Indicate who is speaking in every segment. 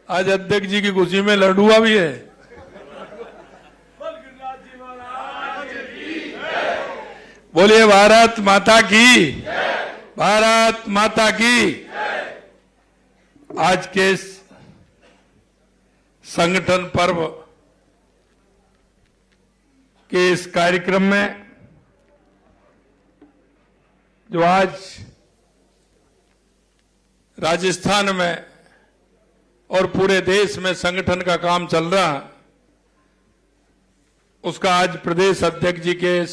Speaker 1: आज अध्यक्ष जी की खुशी में लड्डुआ भी है। बोलिए भारत माता की, भारत माता की। आज के संगठन पर्व के इस कार्यक्रम में जो आज राजस्थान में और पूरे देश में संगठन का काम चल रहा, उसका आज प्रदेश अध्यक्ष जी के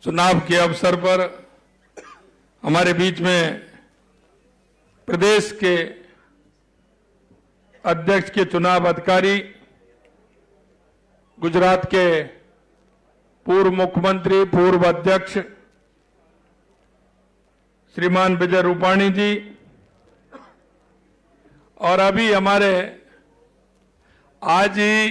Speaker 1: चुनाव के अवसर पर हमारे बीच में प्रदेश के अध्यक्ष के चुनाव अधिकारी, गुजरात के पूर्व मुख्यमंत्री, पूर्व अध्यक्ष श्रीमान विजय रूपाणी जी, और अभी हमारे आज ही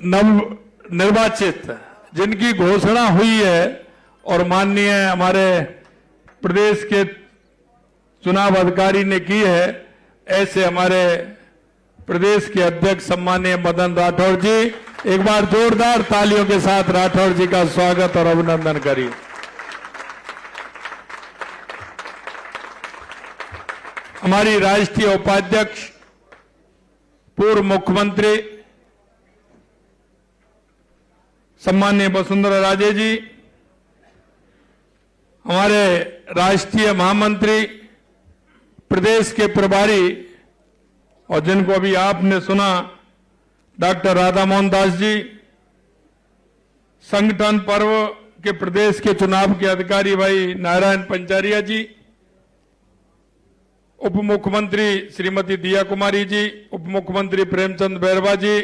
Speaker 1: नवनिर्वाचित जिनकी घोषणा हुई है और माननीय हमारे प्रदेश के चुनाव अधिकारी ने की है, ऐसे हमारे प्रदेश के अध्यक्ष सम्माननीय मदन राठौड़ जी, एक बार जोरदार तालियों के साथ राठौड़ जी का स्वागत और अभिनंदन करिए। हमारी राष्ट्रीय उपाध्यक्ष, पूर्व मुख्यमंत्री सम्माननीय वसुंधरा राजे जी, हमारे राष्ट्रीय महामंत्री, प्रदेश के प्रभारी और जिनको अभी आपने सुना डॉक्टर राधा मोहन दास जी, संगठन पर्व के प्रदेश के चुनाव के अधिकारी भाई नारायण पंचारिया जी, उप मुख्यमंत्री श्रीमती दिया कुमारी जी, उप मुख्यमंत्री प्रेमचंद बैरवा जी,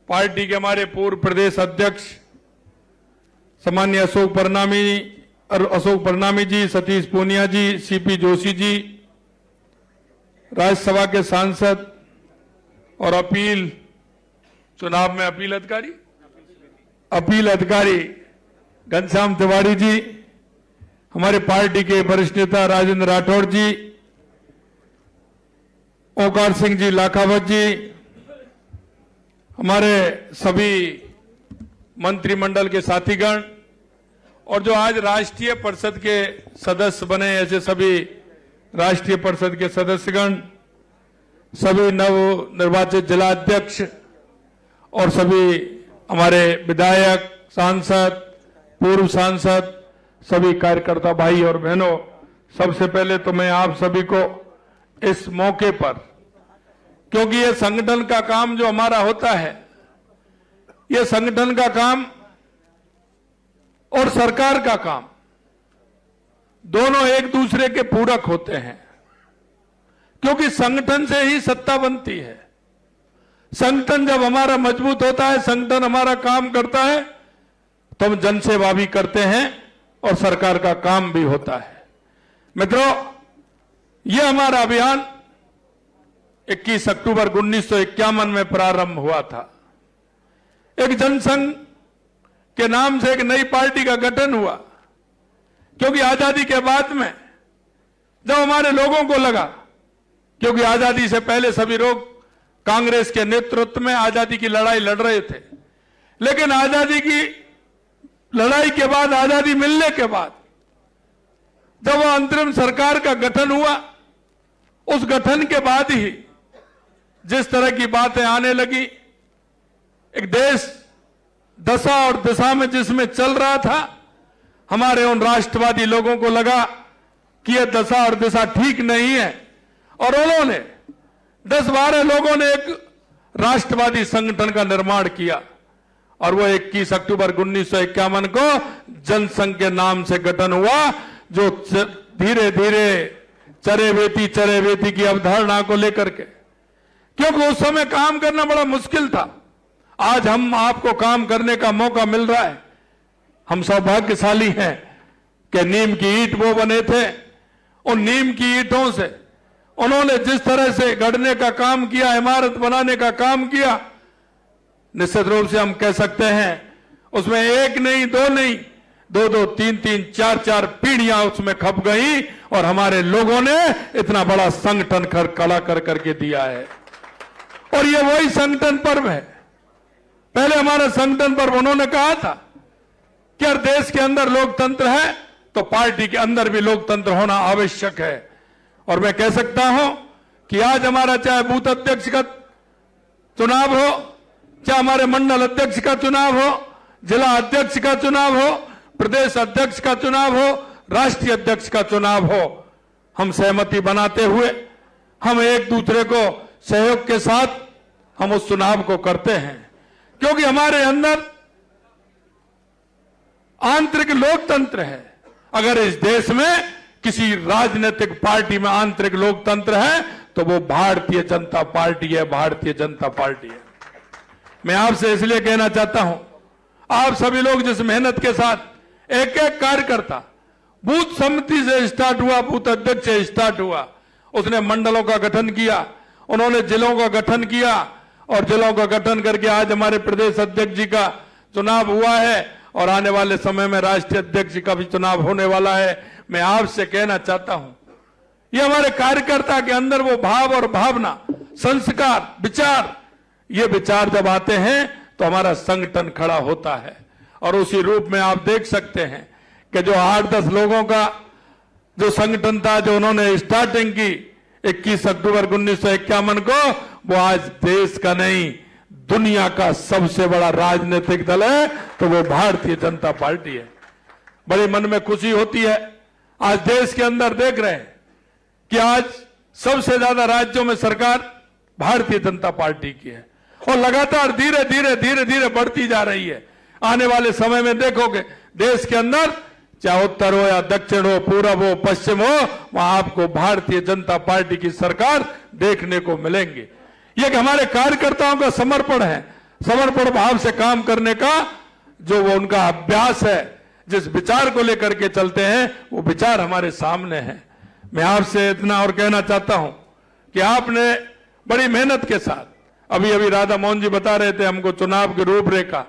Speaker 1: पार्टी के हमारे पूर्व प्रदेश अध्यक्ष सम्माननीय अशोक परनामी जी, सतीश पूनिया जी, सीपी जोशी जी, राज्यसभा के सांसद और चुनाव में अपील अधिकारी घनश्याम तिवारी जी, हमारे पार्टी के वरिष्ठ नेता राजेंद्र राठौड़ जी, ओंकार सिंह जी लाखावत जी, हमारे सभी मंत्रिमंडल के साथीगण और जो आज राष्ट्रीय परिषद के सदस्य बने, ऐसे सभी राष्ट्रीय परिषद के सदस्यगण, सभी नव निर्वाचित जिला अध्यक्ष और सभी हमारे विधायक, सांसद, पूर्व सांसद, सभी कार्यकर्ता भाई और बहनों, सबसे पहले तो मैं आप सभी को इस मौके पर, क्योंकि ये संगठन का काम जो हमारा होता है, ये संगठन का काम और सरकार का काम दोनों एक दूसरे के पूरक होते हैं, क्योंकि संगठन से ही सत्ता बनती है। संगठन जब हमारा मजबूत होता है, संगठन हमारा काम करता है, तो हम जनसेवा भी करते हैं और सरकार का काम भी होता है। मित्रों, यह हमारा अभियान 21 अक्टूबर 1951 में प्रारंभ हुआ था। एक जनसंघ के नाम से एक नई पार्टी का गठन हुआ, क्योंकि आजादी के बाद में जब हमारे लोगों को लगा, क्योंकि आजादी से पहले सभी लोग कांग्रेस के नेतृत्व में आजादी की लड़ाई लड़ रहे थे, लेकिन आजादी की लड़ाई के बाद, आजादी मिलने के बाद जब वह अंतरिम सरकार का गठन हुआ, उस गठन के बाद ही जिस तरह की बातें आने लगी, एक देश दशा और दिशा में जिसमें चल रहा था, हमारे उन राष्ट्रवादी लोगों को लगा कि यह दशा और दिशा ठीक नहीं है, और उन्होंने 10-12 लोगों ने एक राष्ट्रवादी संगठन का निर्माण किया, और वो 21 अक्टूबर 1951 को जनसंघ के नाम से गठन हुआ, जो धीरे धीरे चरेवेती की अवधारणा को लेकर के, क्योंकि उस समय काम करना बड़ा मुश्किल था। आज हम आपको काम करने का मौका मिल रहा है। हम सौभाग्यशाली हैं कि नीम की ईंट वो बने थे, उन नीम की ईंटों से उन्होंने जिस तरह से गढ़ने का काम किया, इमारत बनाने का काम किया, निश्चित रूप से हम कह सकते हैं उसमें एक नहीं, दो नहीं, 2-2, 3-3, 4-4 पीढ़ियां उसमें खप गई और हमारे लोगों ने इतना बड़ा संगठन खड़ा कर करके दिया है। और ये वही संगठन पर्व है। पहले हमारा संगठन पर्व उन्होंने कहा था कि अगर देश के अंदर लोकतंत्र है तो पार्टी के अंदर भी लोकतंत्र होना आवश्यक है। और मैं कह सकता हूं कि आज हमारा चाहे बूथ अध्यक्ष का चुनाव हो, चाहे हमारे मंडल अध्यक्ष का चुनाव हो, जिला अध्यक्ष का चुनाव हो, प्रदेश अध्यक्ष का चुनाव हो, राष्ट्रीय अध्यक्ष का चुनाव हो, हम सहमति बनाते हुए हम एक दूसरे को सहयोग के साथ हम उस चुनाव को करते हैं, क्योंकि हमारे अंदर आंतरिक लोकतंत्र है। अगर इस देश में किसी राजनीतिक पार्टी में आंतरिक लोकतंत्र है तो वो भारतीय जनता पार्टी है, भारतीय जनता पार्टी है। मैं आपसे इसलिए कहना चाहता हूं, आप सभी लोग जिस मेहनत के साथ एक एक कार्यकर्ता बूथ समिति से स्टार्ट हुआ, बूथ अध्यक्ष से स्टार्ट हुआ, उसने मंडलों का गठन किया, उन्होंने जिलों का गठन किया और जिलों का गठन करके आज हमारे प्रदेश अध्यक्ष जी का चुनाव हुआ है और आने वाले समय में राष्ट्रीय अध्यक्ष का भी चुनाव होने वाला है। मैं आपसे कहना चाहता हूं, ये हमारे कार्यकर्ता के अंदर वो भाव और भावना, संस्कार, विचार, ये विचार जब आते हैं तो हमारा संगठन खड़ा होता है। और उसी रूप में आप देख सकते हैं कि जो 8-10 लोगों का जो संगठन था, जो उन्होंने स्टार्टिंग की 21 अक्टूबर 1951 को, वो आज देश का नहीं दुनिया का सबसे बड़ा राजनीतिक दल है, तो वो भारतीय जनता पार्टी है। बड़ी मन में खुशी होती है। आज देश के अंदर देख रहे हैं कि आज सबसे ज्यादा राज्यों में सरकार भारतीय जनता पार्टी की है और लगातार धीरे धीरे धीरे धीरे बढ़ती जा रही है। आने वाले समय में देखोगे देश के अंदर चाहे उत्तर हो या दक्षिण हो, पूरब हो, पश्चिम हो, वहां आपको भारतीय जनता पार्टी की सरकार देखने को मिलेंगी। ये कि हमारे कार्यकर्ताओं का समर्पण है, समर्पण भाव से काम करने का जो वो उनका अभ्यास है, जिस विचार को लेकर के चलते हैं, वो विचार हमारे सामने है। मैं आपसे इतना और कहना चाहता हूं कि आपने बड़ी मेहनत के साथ, अभी अभी राधा मोहन जी बता रहे थे हमको चुनाव की रूपरेखा,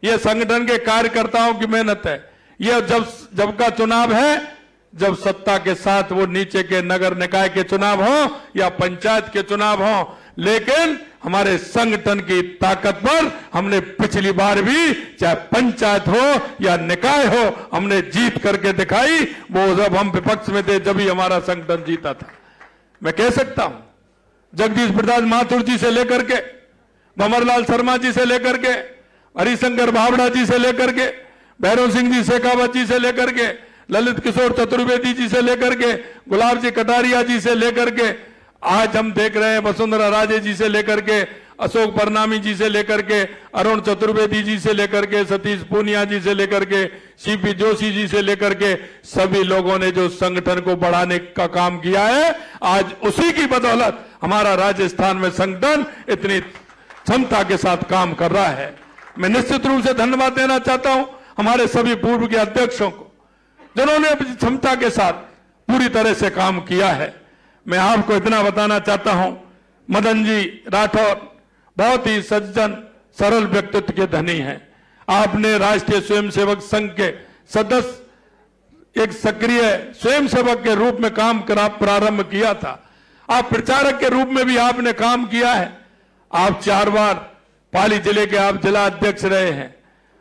Speaker 1: ये संगठन के कार्यकर्ताओं की मेहनत है। ये जब का चुनाव है, जब सत्ता के साथ वो नीचे के नगर निकाय के चुनाव हो या पंचायत के चुनाव हो, लेकिन हमारे संगठन की ताकत पर हमने पिछली बार भी चाहे पंचायत हो या निकाय हो, हमने जीत करके दिखाई। वो जब हम विपक्ष में थे जब ही हमारा संगठन जीता था। मैं कह सकता हूं, जगदीश प्रसाद माथुर जी से लेकर के, भंवरलाल शर्मा जी से लेकर के, हरिशंकर भावड़ा जी से लेकर के, भैरव सिंह जी शेखावत जी से लेकर के, ललित किशोर चतुर्वेदी जी से लेकर के, गुलाब जी कटारिया जी से लेकर के, आज हम देख रहे हैं वसुंधरा राजे जी से लेकर के, अशोक परनामी जी से लेकर के, अरुण चतुर्वेदी जी से लेकर के, सतीश पूनिया जी से लेकर के, सीपी जोशी जी से लेकर के, सभी लोगों ने जो संगठन को बढ़ाने का काम किया है, आज उसी की बदौलत हमारा राजस्थान में संगठन इतनी क्षमता के साथ काम कर रहा है। मैं निश्चित रूप से धन्यवाद देना चाहता हूं हमारे सभी पूर्व के अध्यक्षों को, जिन्होंने अपनी क्षमता के साथ पूरी तरह से काम किया है। मैं आपको इतना बताना चाहता हूं, मदन जी राठौर बहुत ही सज्जन सरल व्यक्तित्व के धनी हैं। आपने राष्ट्रीय स्वयंसेवक संघ के सदस्य, एक सक्रिय स्वयंसेवक के रूप में काम प्रारंभ किया था। आप प्रचारक के रूप में भी आपने काम किया है। आप 4 बार पाली जिले के आप जिला अध्यक्ष रहे हैं,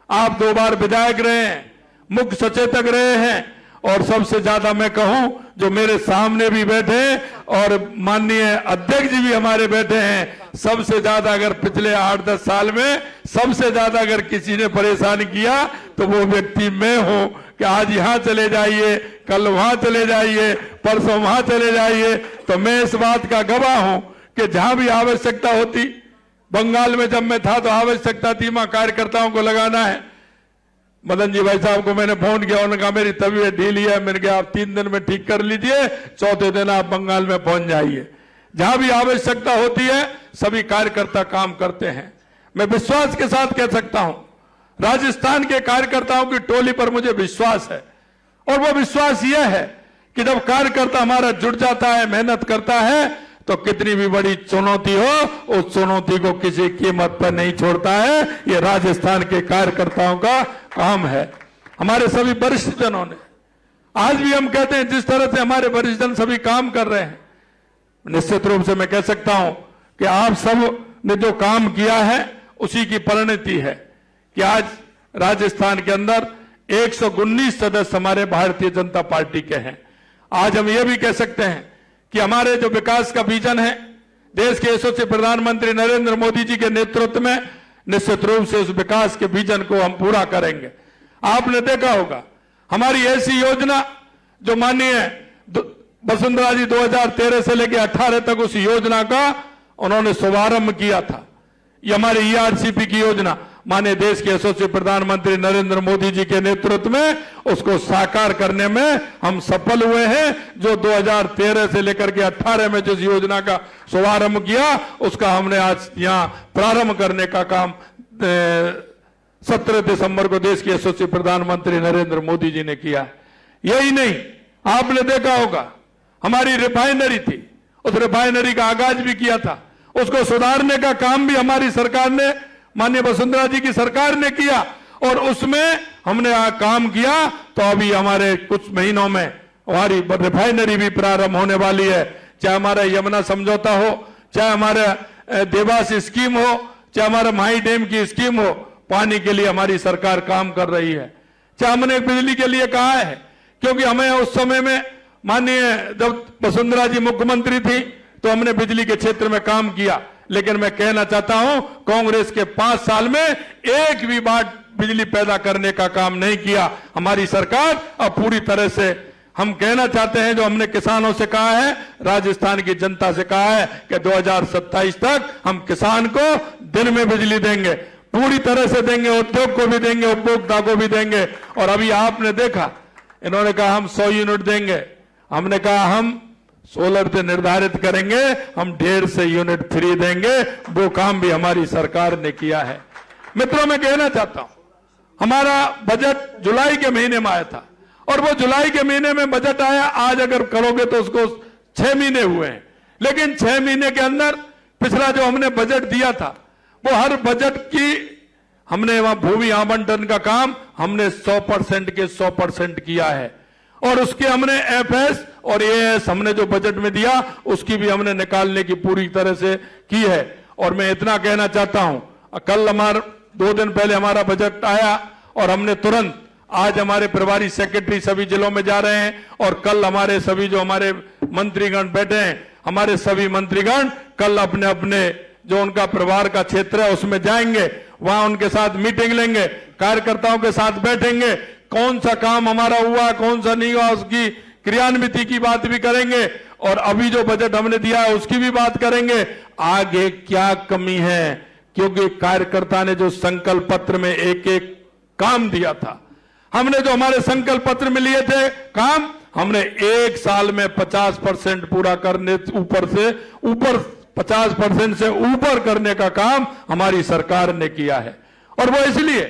Speaker 1: आप 2 बार विधायक रहे हैं, मुख्य सचेतक रहे हैं, और सबसे ज्यादा मैं कहूं जो मेरे सामने भी बैठे और माननीय अध्यक्ष जी भी हमारे बैठे हैं, सबसे ज्यादा अगर पिछले 8-10 साल में सबसे ज्यादा अगर किसी ने परेशान किया तो वो व्यक्ति मैं हूं कि आज यहां चले जाइए, कल वहां चले जाइए, परसों वहां चले जाइए। तो मैं इस बात का गवाह हूं कि जहां भी आवश्यकता होती, बंगाल में जब मैं था तो आवश्यकता थी वहां कार्यकर्ताओं को लगाना है, मदन जी भाई साहब को मैंने फोन किया, उन्होंने कहा मेरी तबीयत ढीली है, मैंने कहा आप 3 दिन में ठीक कर लीजिए, चौथे दिन आप बंगाल में पहुंच जाइए। जहां भी आवश्यकता होती है सभी कार्यकर्ता काम करते हैं। मैं विश्वास के साथ कह सकता हूं, राजस्थान के कार्यकर्ताओं की टोली पर मुझे विश्वास है, और वो विश्वास यह है कि जब कार्यकर्ता हमारा जुट जाता है, मेहनत करता है, तो कितनी भी बड़ी चुनौती हो उस चुनौती को किसी कीमत पर नहीं छोड़ता है। ये राजस्थान के कार्यकर्ताओं का काम है। हमारे सभी वरिष्ठ जनों ने, आज भी हम कहते हैं जिस तरह से हमारे वरिष्ठ जन सभी काम कर रहे हैं, निश्चित रूप से मैं कह सकता हूं कि आप सब ने जो काम किया है उसी की परिणति है कि आज राजस्थान के अंदर 119 सदस्य हमारे भारतीय जनता पार्टी के हैं। आज हम ये भी कह सकते हैं कि हमारे जो विकास का विजन है, देश के यशस्वी प्रधानमंत्री नरेंद्र मोदी जी के नेतृत्व में निश्चित रूप से उस विकास के विजन को हम पूरा करेंगे। आपने देखा होगा हमारी ऐसी योजना जो माननीय वसुंधरा जी 2013 से लेकर 18 तक उस योजना का उन्होंने शुभारंभ किया था। ये हमारी ERCP की योजना माननीय देश के यशस्वी प्रधानमंत्री नरेंद्र मोदी जी के नेतृत्व में उसको साकार करने में हम सफल हुए हैं। जो 2013 से लेकर के 18 में जिस योजना का शुभारंभ किया उसका हमने आज यहां प्रारंभ करने का काम 17 दिसंबर को देश के यशस्वी प्रधानमंत्री नरेंद्र मोदी जी ने किया। यही नहीं, आपने देखा होगा हमारी रिफाइनरी थी, उस रिफाइनरी का आगाज भी किया था, उसको सुधारने का काम भी हमारी सरकार ने, माननीय वसुंधरा जी की सरकार ने किया और उसमें हमने काम किया। तो अभी हमारे कुछ महीनों में हमारी रिफाइनरी भी प्रारंभ होने वाली है। चाहे हमारा यमुना समझौता हो, चाहे हमारा देवास स्कीम हो, चाहे हमारा माही डैम की स्कीम हो, पानी के लिए हमारी सरकार काम कर रही है। चाहे हमने बिजली के लिए कहा है, क्योंकि हमें उस समय में माननीय जब वसुंधरा जी मुख्यमंत्री थी तो हमने बिजली के क्षेत्र में काम किया। लेकिन मैं कहना चाहता हूं कांग्रेस के 5 साल में एक भी बार बिजली पैदा करने का काम नहीं किया हमारी सरकार। अब पूरी तरह से हम कहना चाहते हैं, जो हमने किसानों से कहा है, राजस्थान की जनता से कहा है कि 2027 तक हम किसान को दिन में बिजली देंगे, पूरी तरह से देंगे, उद्योग को भी देंगे, उपभोक्ता को भी देंगे। और अभी आपने देखा इन्होंने कहा हम 100 यूनिट देंगे, हमने कहा हम सोलर से निर्धारित करेंगे, हम 150 यूनिट फ्री देंगे। वो काम भी हमारी सरकार ने किया है। मित्रों, मैं कहना चाहता हूं हमारा बजट जुलाई के महीने में आया था और वो जुलाई के महीने में बजट आया, आज अगर करोगे तो उसको 6 महीने हुए हैं, लेकिन 6 महीने के अंदर पिछला जो हमने बजट दिया था वो हर बजट की हमने वहां भूमि आवंटन का काम हमने 100% के 100% किया है और उसके हमने FS और AS हमने जो बजट में दिया उसकी भी हमने निकालने की पूरी तरह से की है। और मैं इतना कहना चाहता हूं, कल हमारा 2 दिन पहले हमारा बजट आया और हमने तुरंत, आज हमारे प्रभारी सेक्रेटरी सभी जिलों में जा रहे हैं और कल हमारे सभी जो हमारे मंत्रीगण बैठे हैं, हमारे सभी मंत्रीगण कल अपने अपने जो उनका प्रभार का क्षेत्र है उसमें जाएंगे, वहां उनके साथ मीटिंग लेंगे, कार्यकर्ताओं के साथ बैठेंगे, कौन सा काम हमारा हुआ, कौन सा नहीं हुआ, उसकी क्रियान्विति की बात भी करेंगे और अभी जो बजट हमने दिया है उसकी भी बात करेंगे, आगे क्या कमी है। क्योंकि कार्यकर्ता ने जो संकल्प पत्र में एक एक काम दिया था, हमने जो हमारे संकल्प पत्र में लिए थे काम, हमने 1 साल में 50% पूरा करने, ऊपर 50% से ऊपर करने का काम हमारी सरकार ने किया है। और वो इसलिए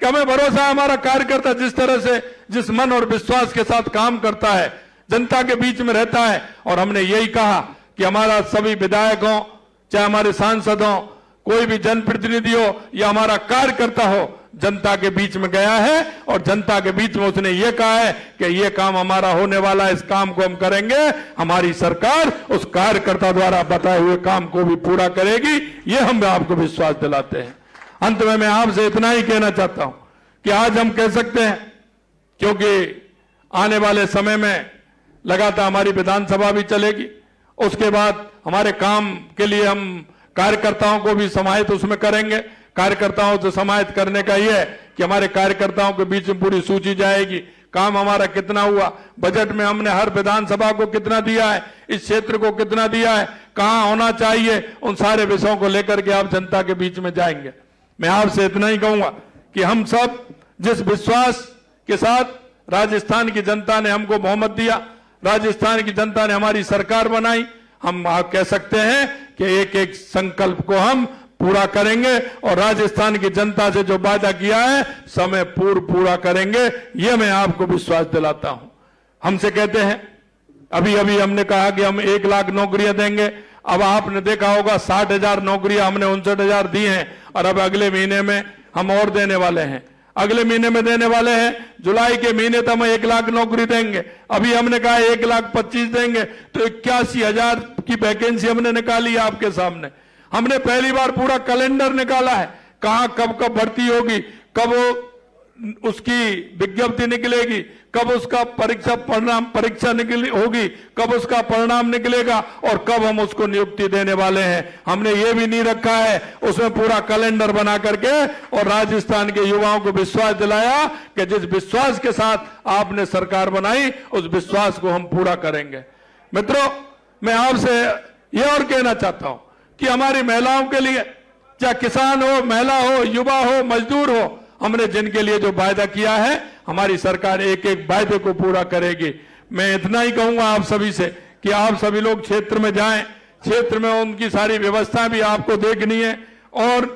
Speaker 1: कि हमें भरोसा है हमारा कार्यकर्ता जिस तरह से, जिस मन और विश्वास के साथ काम करता है, जनता के बीच में रहता है। और हमने यही कहा कि हमारा सभी विधायकों, चाहे हमारे सांसद हो, कोई भी जनप्रतिनिधि हो या हमारा कार्यकर्ता हो, जनता के बीच में गया है और जनता के बीच में उसने ये कहा है कि ये काम हमारा होने वाला है, इस काम को हम करेंगे। हमारी सरकार उस कार्यकर्ता द्वारा बताए हुए काम को भी पूरा करेगी, ये हम आपको विश्वास दिलाते हैं। अंत में मैं आपसे इतना ही कहना चाहता हूं कि आज हम कह सकते हैं, क्योंकि आने वाले समय में लगातार हमारी विधानसभा भी चलेगी, उसके बाद हमारे काम के लिए हम कार्यकर्ताओं को भी समाहित उसमें करेंगे। कार्यकर्ताओं से समाहित करने का यह है कि हमारे कार्यकर्ताओं के बीच में पूरी सूची जाएगी, काम हमारा कितना हुआ, बजट में हमने हर विधानसभा को कितना दिया है, इस क्षेत्र को कितना दिया है, कहां होना चाहिए, उन सारे विषयों को लेकर के आप जनता के बीच में जाएंगे। मैं आपसे इतना ही कहूंगा कि हम सब जिस विश्वास के साथ राजस्थान की जनता ने हमको बहुमत दिया, राजस्थान की जनता ने हमारी सरकार बनाई, हम आप कह सकते हैं कि एक एक संकल्प को हम पूरा करेंगे और राजस्थान की जनता से जो वादा किया है समय पूरा करेंगे, यह मैं आपको विश्वास दिलाता हूं। हमसे कहते हैं, अभी अभी हमने कहा कि हम 1 लाख नौकरियां देंगे, अब आपने देखा होगा 60,000 नौकरियां हमने 59,000 दी हैं और अब अगले महीने में हम और देने वाले हैं। अगले महीने में देने वाले हैं। जुलाई के महीने तक हम 1 लाख नौकरी देंगे। अभी हमने कहा 1,25,000 देंगे, तो 81,000 की वैकेंसी हमने निकाली है आपके सामने। हमने पहली बार पूरा कैलेंडर निकाला है, कहां कब कब भर्ती होगी, कब उसकी विज्ञप्ति निकलेगी, कब उसका परीक्षा होगी, कब उसका परिणाम निकलेगा और कब हम उसको नियुक्ति देने वाले हैं। हमने ये भी नहीं रखा है, उसमें पूरा कैलेंडर बना करके और राजस्थान के युवाओं को विश्वास दिलाया कि जिस विश्वास के साथ आपने सरकार बनाई उस विश्वास को हम पूरा करेंगे। मित्रों, मैं आपसे ये और कहना चाहता हूं कि हमारी महिलाओं के लिए, चाहे किसान हो, महिला हो, युवा हो, मजदूर हो, हमने जिनके लिए जो वायदा किया है हमारी सरकार एक एक वायदे को पूरा करेगी। मैं इतना ही कहूंगा आप सभी से कि आप सभी लोग क्षेत्र में जाएं, क्षेत्र में उनकी सारी व्यवस्था भी आपको देखनी है। और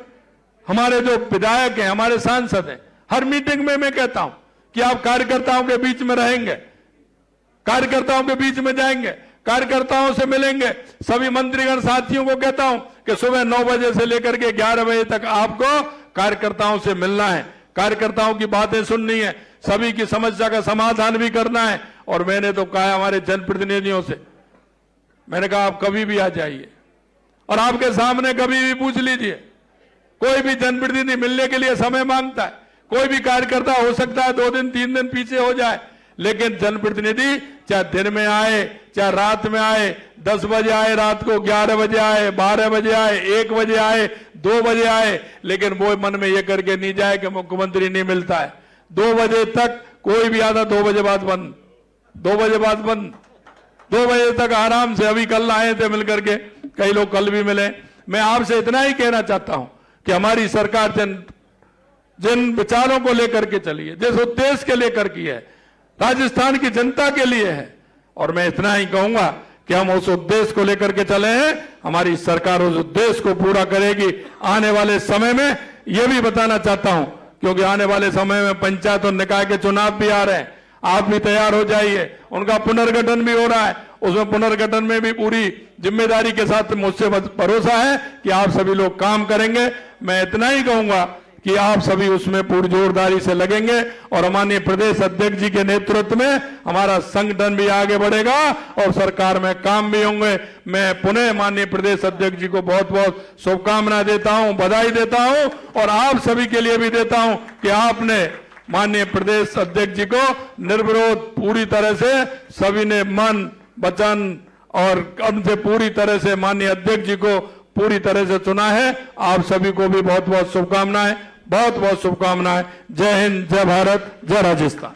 Speaker 1: हमारे जो विधायक हैं, हमारे सांसद हैं, हर मीटिंग में मैं कहता हूं कि आप कार्यकर्ताओं के बीच में रहेंगे, कार्यकर्ताओं के बीच में जाएंगे, कार्यकर्ताओं से मिलेंगे। सभी मंत्रीगण साथियों को कहता हूं कि सुबह 9 बजे से लेकर के 11 बजे तक आपको कार्यकर्ताओं से मिलना है, कार्यकर्ताओं की बातें सुननी है, सभी की समस्या का समाधान भी करना है। और मैंने तो कहा हमारे जनप्रतिनिधियों से, मैंने कहा आप कभी भी आ जाइए और आपके सामने कभी भी पूछ लीजिए। कोई भी जनप्रतिनिधि मिलने के लिए समय मांगता है, कोई भी कार्यकर्ता हो सकता है 2 दिन 3 दिन पीछे हो जाए, लेकिन जनप्रतिनिधि चाहे दिन में आए, चाहे रात में आए, 10 बजे आए, रात को 11 बजे आए, 12 बजे आए, 1 बजे आए, 2 बजे आए, लेकिन वो मन में ये करके नहीं जाए कि मुख्यमंत्री नहीं मिलता है। 2 बजे तक कोई भी आता, 2 बजे बाद बंद, 2 बजे बाद बंद, 2 बजे तक आराम से। अभी कल आए थे मिलकर के, कई लोग कल भी मिले। मैं आपसे इतना ही कहना चाहता हूं कि हमारी सरकार जिन विचारों को लेकर के चली है, जिस उद्देश्य के लेकर की है, राजस्थान की जनता के लिए है। और मैं इतना ही कहूंगा कि हम उस उद्देश्य को लेकर के चले हैं, हमारी सरकार उस उद्देश्य को पूरा करेगी। आने वाले समय में यह भी बताना चाहता हूं, क्योंकि आने वाले समय में पंचायत और निकाय के चुनाव भी आ रहे हैं, आप भी तैयार हो जाइए। उनका पुनर्गठन भी हो रहा है, उसमें पुनर्गठन में भी पूरी जिम्मेदारी के साथ मुझसे भरोसा है कि आप सभी लोग काम करेंगे। मैं इतना ही कहूंगा कि आप सभी उसमें पूरी जोरदारी से लगेंगे और माननीय प्रदेश अध्यक्ष जी के नेतृत्व में हमारा संगठन भी आगे बढ़ेगा और सरकार में काम भी होंगे। मैं पुनः माननीय प्रदेश अध्यक्ष जी को बहुत बहुत शुभकामनाएं देता हूं, बधाई देता हूं और आप सभी के लिए भी देता हूं कि आपने माननीय प्रदेश अध्यक्ष जी को निर्विरोध पूरी तरह से सभी ने मन, वचन और कर्म से पूरी तरह से माननीय अध्यक्ष जी को पूरी तरह से चुना है। आप सभी को भी बहुत बहुत शुभकामनाएं, बहुत बहुत शुभकामनाएं। जय हिंद, जय भारत, जय राजस्थान।